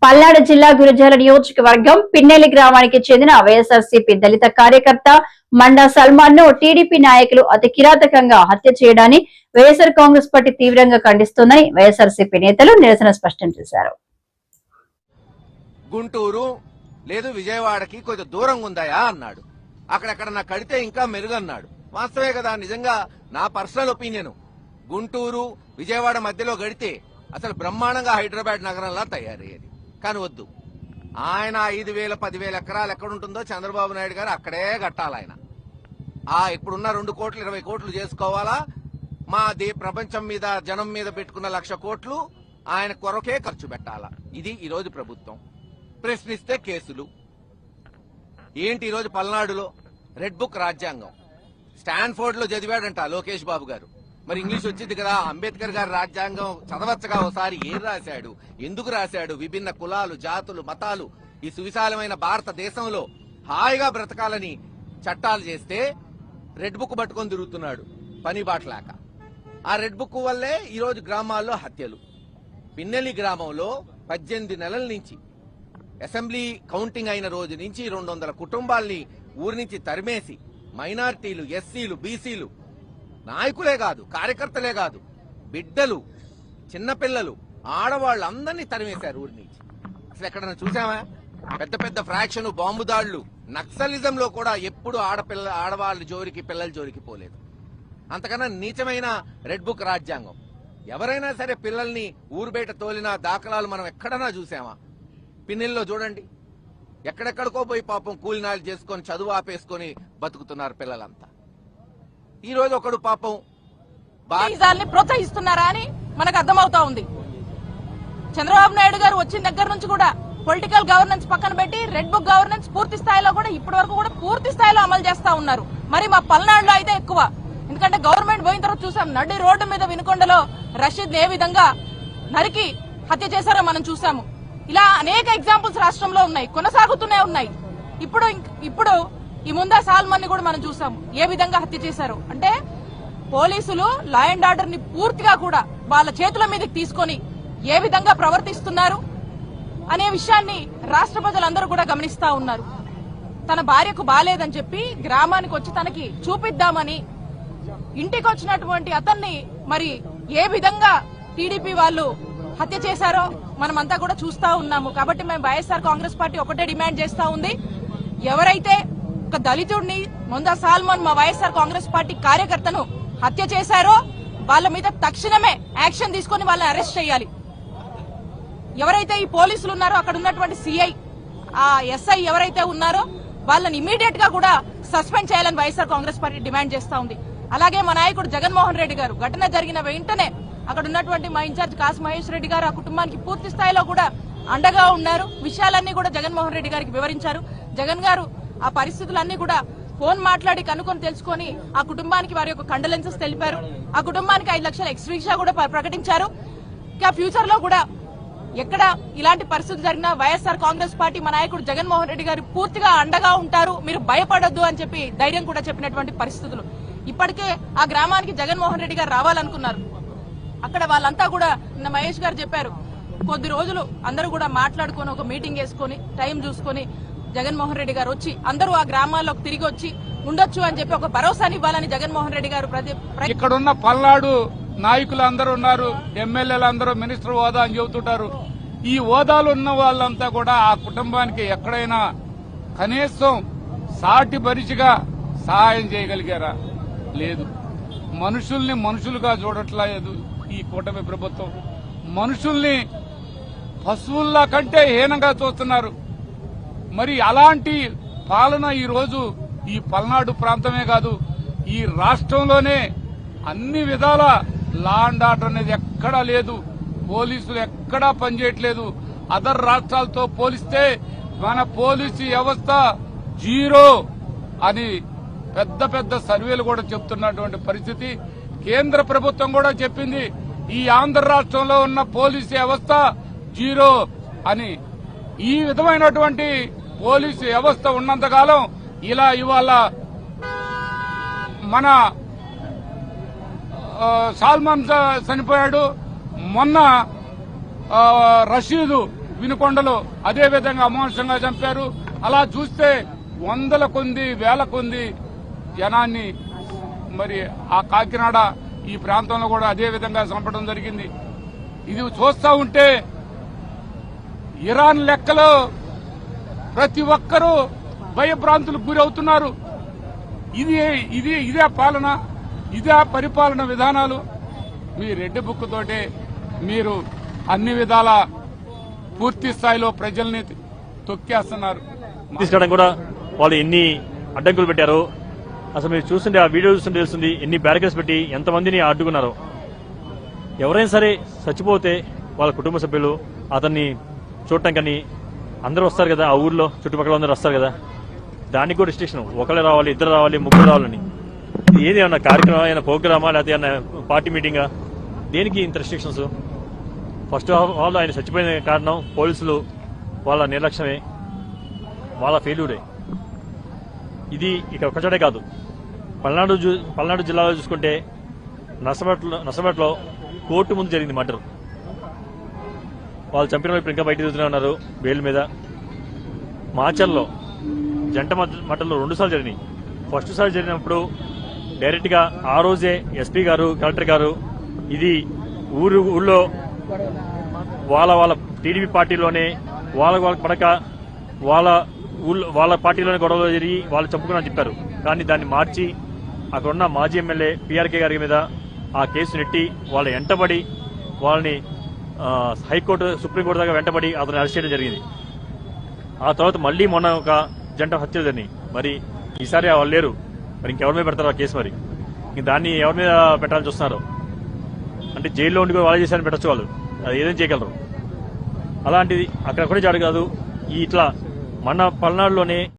పల్నాడు జిల్లా గురజాల నియోజకవర్గం పిన్నెల్లి గ్రామానికి చెందిన వైఎస్ఆర్సీపీ దళిత కార్యకర్త మండా సల్మాన్ ను టీడీపీ నాయకులు అతి కిరాతకంగా హత్య చేయడాన్ని వైఎస్ఆర్ కాంగ్రెస్ పార్టీ తీవ్రంగా ఖండిస్తోందని వైఎస్ఆర్సీపీ నేతలు నిరసన స్పష్టం చేశారు. గుంటూరు లేదు విజయవాడకి కొంచెం దూరంగా ఉందాయా అన్నాడు. అక్కడెక్కడ నాకు కడితే ఇంకా మెరుగన్నాడు. వాస్తవే కదా, నిజంగా నా పర్సనల్ ఒపీనియన్ గుంటూరు విజయవాడ మధ్యలో గడితే అసలు బ్రహ్మాండంగా హైదరాబాద్ నగరంలా తయారయ్యేది. కానీ వద్దు, ఆయన 5,000 10,000 ఎకరాలు ఎక్కడుంటుందో చంద్రబాబు నాయుడు గారు అక్కడే కట్టాలి. ఆయన ఇప్పుడున్న 2 కోట్లు 20 కోట్లు చేసుకోవాలా, మా ప్రపంచం మీద జనం మీద పెట్టుకున్న 1,00,000 కోట్లు ఆయన కొరకే ఖర్చు పెట్టాలా. ఇది ఈరోజు ప్రభుత్వం. ప్రశ్నిస్తే కేసులు. ఏంటి ఈరోజు పల్నాడులో రెడ్ బుక్ రాజ్యాంగం స్టాన్ఫోర్డ్ లో చదివాడంట లోకేష్ బాబు గారు. మరి ఇంగ్లీష్ వచ్చింది కదా, అంబేద్కర్ గారి రాజ్యాంగం చదవచ్చగా ఒకసారి. ఏం రాశాడు, ఎందుకు రాశాడు? విభిన్న కులాలు, జాతులు, మతాలు ఈ సువిశాలమైన భారతదేశంలో హాయిగా బ్రతకాలని చట్టాలు చేస్తే రెడ్ బుక్ పట్టుకొని తిరుగుతున్నాడు పని బాటలాక. ఆ రెడ్ బుక్ వల్లే ఈరోజు గ్రామాల్లో హత్యలు. పిన్నెల్లి గ్రామంలో 18 నెలల నుంచి అసెంబ్లీ కౌంటింగ్ అయిన రోజు నుంచి 200 కుటుంబాల్ని ఊరి నుంచి తరిమేసి మైనారిటీలు, ఎస్సీలు, బీసీలు, నాయకులే కాదు, కార్యకర్తలే కాదు, బిడ్డలు, చిన్నపిల్లలు, ఆడవాళ్ళు అందరినీ తరిమేశారు ఊరి నుంచి. అసలు ఎక్కడన్నా చూసామా? పెద్ద పెద్ద ఫ్రాక్షన్, బాంబు దాడులు, నక్సలిజంలో కూడా ఎప్పుడు ఆడవాళ్ళ జోరికి, పిల్లల జోరికి పోలేదు. అంతకన్నా నీచమైన రెడ్ బుక్ రాజ్యాంగం. ఎవరైనా సరే పిల్లల్ని ఊరు బయట తోలిన దాఖలాలు మనం ఎక్కడన్నా చూసామా? పిన్నెల్లో చూడండి, ఎక్కడెక్కడికో పోయి పాపం కూలినాలు చేసుకొని చదువు ఆపేసుకొని బతుకుతున్నారు పిల్లలంతా. ఈ రోజు ఒకడు పాపం ప్రోత్సహిస్తున్నారా అని మనకు అర్థమవుతా ఉంది. చంద్రబాబు నాయుడు గారు వచ్చిన దగ్గర నుంచి కూడా పొలిటికల్ గవర్నెన్స్ పక్కన పెట్టి రెడ్ బుక్ గవర్నెన్స్ పూర్తి స్థాయిలో కూడా ఇప్పటి వరకు కూడా పూర్తి స్థాయిలో అమలు చేస్తా ఉన్నారు. మరి మా పల్నాడులో అయితే ఎక్కువ. ఎందుకంటే గవర్నమెంట్ పోయిన తర్వాత చూసాం, నడి రోడ్డు మీద వినుకొండలో రషీద్ ఏ విధంగా నరికి హత్య చేశారో మనం చూసాము. ఇలా అనేక ఎగ్జాంపుల్స్ రాష్ట్రంలో ఉన్నాయి, కొనసాగుతూనే ఉన్నాయి. ఇప్పుడు ఈ ముందా సాల్మన్ ని కూడా మనం చూసాము ఏ విధంగా హత్య చేశారు. అంటే పోలీసులు లా అండ్ ఆర్డర్ ని పూర్తిగా కూడా వాళ్ళ చేతుల మీదకి తీసుకొని ఏ విధంగా ప్రవర్తిస్తున్నారు అనే విషయాన్ని రాష్ట్ర ప్రజలందరూ కూడా గమనిస్తా ఉన్నారు. తన భార్యకు బాలేదని చెప్పి గ్రామానికి వచ్చి తనకి చూపిద్దామని ఇంటికి వచ్చినటువంటి అతన్ని మరి ఏ విధంగా టీడీపీ వాళ్ళు హత్య చేశారో మనమంతా కూడా చూస్తా ఉన్నాము. కాబట్టి మేము వైఎస్ఆర్ కాంగ్రెస్ పార్టీ ఒకటే డిమాండ్ చేస్తా ఉంది, ఎవరైతే ఒక దళితుడిని ముందా సాల్మన్ మా వైఎస్ఆర్ కాంగ్రెస్ పార్టీ కార్యకర్తను హత్య చేశారో వాళ్ళ మీద తక్షణమే యాక్షన్ తీసుకుని వాళ్ళని అరెస్ట్ చేయాలి. ఎవరైతే ఈ పోలీసులు ఉన్నారో అక్కడ ఉన్నటువంటి సిఐ, ఆ ఎస్ఐ ఎవరైతే ఉన్నారో వాళ్ళని ఇమీడియట్ గా కూడా సస్పెండ్ చేయాలని వైఎస్ఆర్ కాంగ్రెస్ పార్టీ డిమాండ్ చేస్తా ఉంది. అలాగే మా నాయకుడు జగన్మోహన్ రెడ్డి గారు ఘటన జరిగిన వెంటనే అక్కడ ఉన్నటువంటి మా ఇన్ఛార్జ్ కాసు మహేష్ రెడ్డి గారు ఆ కుటుంబానికి పూర్తి స్థాయిలో కూడా అండగా ఉన్నారు. విషయాలన్నీ కూడా జగన్మోహన్ రెడ్డి గారికి వివరించారు. జగన్ గారు ఆ పరిస్థితులన్నీ కూడా ఫోన్ మాట్లాడి కనుక్కొని తెలుసుకొని ఆ కుటుంబానికి వారి యొక్క కండోలెన్సెస్ తెలిపారు. ఆ కుటుంబానికి 5 లక్షల ఎక్స్గ్రేషియా కూడా ప్రకటించారు. ఇంకా ఫ్యూచర్ లో కూడా ఎక్కడ ఇలాంటి పరిస్థితి జరిగినా వైఎస్ఆర్ కాంగ్రెస్ పార్టీ మా నాయకుడు జగన్మోహన్ రెడ్డి గారు పూర్తిగా అండగా ఉంటారు, మీరు భయపడొద్దు అని చెప్పి ధైర్యం కూడా చెప్పినటువంటి పరిస్థితులు. ఇప్పటికే ఆ గ్రామానికి జగన్మోహన్ రెడ్డి గారు రావాలనుకున్నారు. అక్కడ వాళ్ళంతా కూడా నిన్న మహేష్ గారు చెప్పారు, కొద్ది రోజులు అందరూ కూడా మాట్లాడుకొని ఒక మీటింగ్ వేసుకొని టైం చూసుకొని జగన్మోహన్ రెడ్డి గారు వచ్చి అందరూ ఆ గ్రామాల్లోకి తిరిగి వచ్చి ఉండొచ్చు అని చెప్పి ఒక భరోసాని ఇవ్వాలని జగన్మోహన్ రెడ్డి గారు ఇక్కడున్న పల్నాడు నాయకులు అందరూ ఉన్నారు, ఎమ్మెల్యేలు అందరూ మినిస్టర్ హోదా అని చెబుతుంటారు. ఈ హోదాలు ఉన్న వాళ్ళంతా కూడా ఆ కుటుంబానికి ఎక్కడైనా కనీసం సాటి బరిచిగా సహాయం చేయగలిగారా? లేదు. మనుషుల్ని మనుషులుగా చూడట్లేదు ఈ కూటమి ప్రభుత్వం. మనుషుల్ని పశువుల్లా కంటే హీనంగా చూస్తున్నారు. మరి అలాంటి పాలన ఈ రోజు ఈ పల్నాడు ప్రాంతమే కాదు, ఈ రాష్ట్రంలోనే అన్ని విధాల లా అండ్ ఆర్డర్ అనేది ఎక్కడా లేదు. పోలీసులు ఎక్కడా పనిచేయట్లేదు. అదర్ రాష్ట్రాలతో పోలిస్తే మన పోలీసు వ్యవస్థ జీరో అని పెద్ద పెద్ద సర్వేలు కూడా చెప్తున్నటువంటి పరిస్థితి. కేంద్ర ప్రభుత్వం కూడా చెప్పింది, ఈ ఆంధ్ర రాష్ట్రంలో ఉన్న పోలీసు వ్యవస్థ జీరో అని. ఈ విధమైనటువంటి పోలీసు వ్యవస్థ ఉన్నంతకాలం ఇలా ఇవాళ మన సాల్మన్ చనిపోయాడు, మొన్న రషీదు వినుకొండలో అదే విధంగా అమానుషంగా చంపారు. అలా చూస్తే వందల కొద్ది వేల కొద్ది జనాన్ని మరి ఆ కాకినాడ ఈ ప్రాంతంలో కూడా అదే విధంగా చంపడం జరిగింది. ఇది చూస్తా ఉంటే ఇరాన్ లెక్కలో ప్రతి ఒక్కరూ భయభ్రాంతులకు గురవుతున్నారు. ఇదే పాలన, ఇదే పరిపాలన విధానాలు. మీ రెడ్ బుక్ తోటే మీరు అన్ని విధాల పూర్తి స్థాయిలో ప్రజల్ని తొక్కేస్తున్నారు. తీసుకోవడం కూడా వాళ్ళు ఎన్ని అడ్డంకులు పెట్టారో అసలు మీరు చూస్తుంటే ఆ వీడియో చూస్తుంటే తెలుస్తుంది ఎన్ని బ్యారికేడ్స్ పెట్టి ఎంతమందిని అడ్డుకున్నారో. ఎవరైనా సరే చచ్చిపోతే వాళ్ళ కుటుంబ సభ్యులు అతన్ని చూడటం కానీ అందరూ వస్తారు కదా, ఆ ఊర్లో చుట్టుపక్కల అందరూ వస్తారు కదా, దానికి కూడా రిస్ట్రిక్షన్. ఒకళ్ళే రావాలి, ఇద్దరు రావాలి, ముగ్గురు రావాలని. ఇది ఏది ఏమన్నా కార్యక్రమం, ఏమైనా ప్రోగ్రామా, లేకపోతే ఏమన్నా పార్టీ మీటింగా? దేనికి ఇంత రిస్ట్రిక్షన్స్? ఫస్ట్ ఆఫ్ ఆల్ ఆయన చచ్చిపోయిన కారణం పోలీసులు వాళ్ళ నిర్లక్ష్యమే, వాళ్ళ ఫెయిల్యూరే. ఇది ఇక ఒకచోటే కాదు, పల్నాడు జిల్లాలో చూసుకుంటే నర్సపేటలో కోర్టు ముందు జరిగింది మర్డర్. వాళ్ళు చంపిన వైపు ఇంకా బయట తిరుగుతూనే ఉన్నారు బెయిల్ మీద. మాచర్లో జంట మర్డర్లు 2 సార్లు జరిగినాయి. ఫస్ట్ సారి జరిగినప్పుడు డైరెక్ట్ గా ఆ రోజే ఎస్పీ గారు, కలెక్టర్ గారు ఇది ఊళ్ళో వాళ్ళ టీడీపీ పార్టీలోనే వాళ్ళ పడక వాళ్ళ పార్టీలోనే గొడవలు జరిగి వాళ్ళు చంపుకున్నారని చెప్పారు. కానీ దాన్ని మార్చి అక్కడున్న మాజీ ఎమ్మెల్యే పీఆర్కే గారి మీద ఆ కేసు నెట్టి వాళ్ళ వెంటబడి వాళ్ళని హైకోర్టు, సుప్రీంకోర్టు దాకా వెంటబడి అతను అరెస్ట్ చేయడం జరిగింది. ఆ తర్వాత మళ్లీ మొన్న ఒక జంట హత్యలు జరిగినాయి. మరి ఈసారి వాళ్ళు లేరు, మరి ఇంకెవరి మీద పెడతారు ఆ కేసు? మరి ఇంక దాన్ని ఎవరి మీద పెట్టాలని చూస్తున్నారు? అంటే జైల్లో ఉండి కూడా వాళ్ళు చేశారని పెట్టచ్చు, వాళ్ళు అది ఏదైనా చేయగలరు. అలాంటిది అక్కడ కూడా జరగదు. ఇట్లా మన పల్నాడులోనే